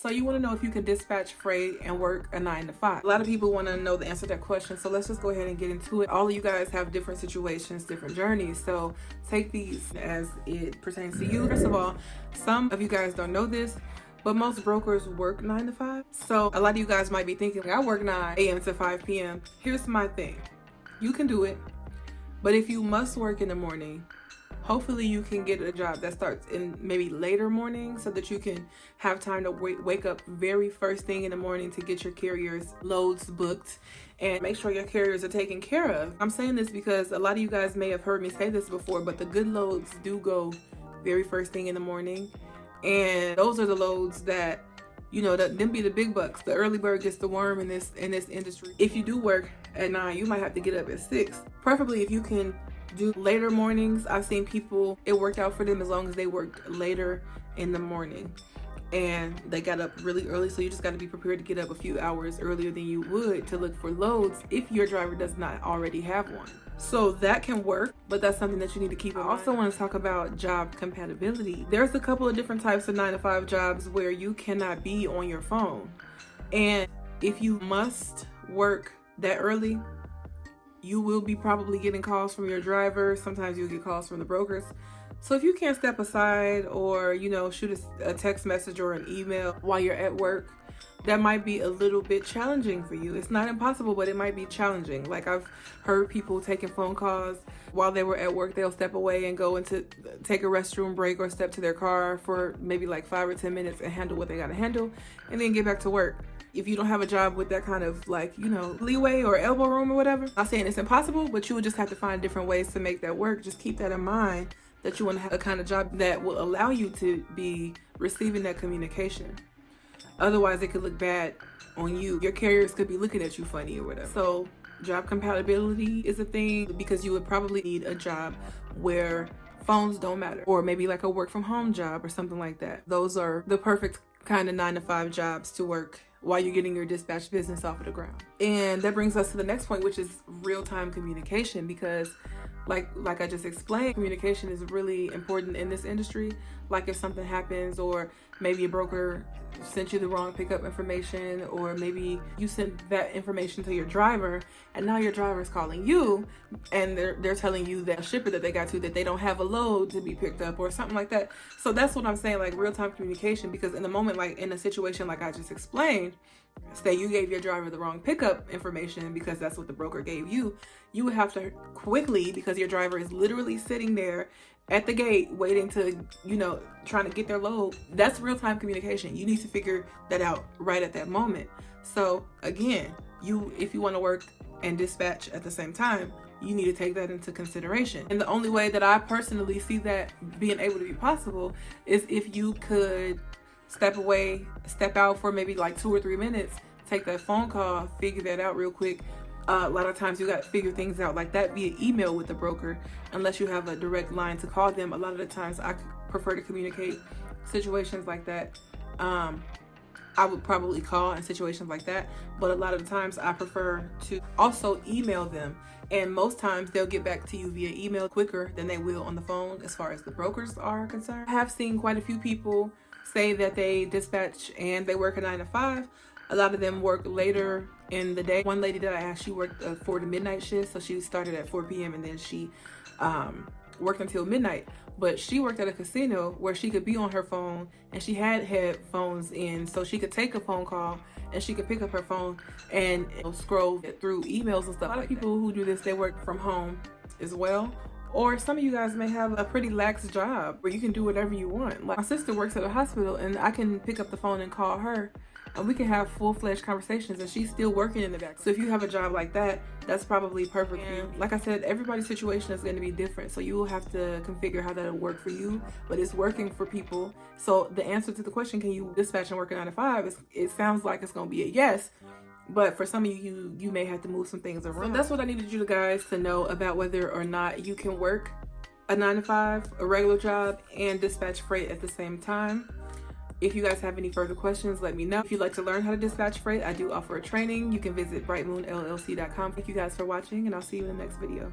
So you want to know if you can dispatch freight and work a 9 to 5. A lot of people want to know the answer to that question. So let's just go ahead and get into it. All of you guys have different situations, different journeys. So take these as it pertains to you. First of all, some of you guys don't know this, but most brokers work 9 to 5. So a lot of you guys might be thinking, I work 9 a.m. to 5 p.m. Here's my thing. You can do it. But if you must work in the morning, hopefully you can get a job that starts in maybe later morning so that you can have time to wake up very first thing in the morning to get your carrier's loads booked and make sure your carriers are taken care of. I'm saying this because a lot of you guys may have heard me say this before, but the good loads do go very first thing in the morning. And those are the loads that, you know, them be the big bucks. The early bird gets the worm in this industry. If you do work at 9, you might have to get up at 6. Preferably if you can do later mornings. I've seen people, it worked out for them as long as they worked later in the morning and they got up really early. So you just got to be prepared to get up a few hours earlier than you would to look for loads if your driver does not already have one. So that can work, but that's something that you need to keep in mind. I also want to talk about job compatibility. There's a couple of different types of 9 to 5 jobs where you cannot be on your phone. And if you must work that early, you will be probably getting calls from your driver. Sometimes you'll get calls from the brokers. So if you can't step aside or, you know, shoot a text message or an email while you're at work, that might be a little bit challenging for you. It's not impossible, but it might be challenging. Like I've heard people taking phone calls while they were at work. They'll step away and go into take a restroom break or step to their car for maybe like 5 or 10 minutes and handle what they got to handle and then get back to work. If you don't have a job with that kind of like, you know, leeway or elbow room or whatever, I'm not saying it's impossible, but you would just have to find different ways to make that work. Just keep that in mind, that you want to have a kind of job that will allow you to be receiving that communication. Otherwise, it could look bad on you. Your carriers could be looking at you funny or whatever. So job compatibility is a thing because you would probably need a job where phones don't matter, or maybe like a work from home job or something like that. Those are the perfect kind of 9 to 5 jobs to work while you're getting your dispatch business off of the ground. And that brings us to the next point, which is real-time communication, because like I just explained, communication is really important in this industry. Like if something happens, or maybe a broker sent you the wrong pickup information, or maybe you sent that information to your driver and now your driver is calling you and they're telling you that a shipper that they got to, that they don't have a load to be picked up or something like that. So that's what I'm saying, like real-time communication, because in the moment, like in a situation like I just explained, say you gave your driver the wrong pickup information because that's what the broker gave you, you would have to quickly, because your driver is literally sitting there at the gate waiting to, you know, trying to get their load. That's real-time communication. You need to figure that out right at that moment. So again, if you want to work and dispatch at the same time, you need to take that into consideration. And the only way that I personally see that being able to be possible is if you could step out for maybe like 2 or 3 minutes, take that phone call, figure that out real quick. A lot of times you got to figure things out like that via email with the broker, unless you have a direct line to call them. A lot of the times I prefer to communicate situations like that. I would probably call in situations like that, but a lot of the times I prefer to also email them, and most times they'll get back to you via email quicker than they will on the phone as far as the brokers are concerned. I have seen quite a few people say that they dispatch and they work a 9 to 5. A lot of them work later in the day. One lady that I asked, she worked a 4 to midnight shift, so she started at 4 p.m. and then she worked until midnight. But she worked at a casino where she could be on her phone, and she had headphones in, so she could take a phone call and she could pick up her phone and scroll through emails and stuff. A lot of people who do this, they work from home as well. Or some of you guys may have a pretty lax job where you can do whatever you want. Like my sister works at a hospital, and I can pick up the phone and call her, and we can have full-fledged conversations, and she's still working in the back. So if you have a job like that, that's probably perfect for you. Like I said, everybody's situation is going to be different, so you will have to configure how that'll work for you, but it's working for people. So the answer to the question, can you dispatch and work a 9 to 5, it sounds like it's going to be a yes. But for some of you may have to move some things around. So that's what I needed you guys to know about whether or not you can work a 9 to 5, a regular job, and dispatch freight at the same time. If you guys have any further questions, let me know. If you'd like to learn how to dispatch freight, I do offer a training. You can visit brightmoonllc.com. Thank you guys for watching, and I'll see you in the next video.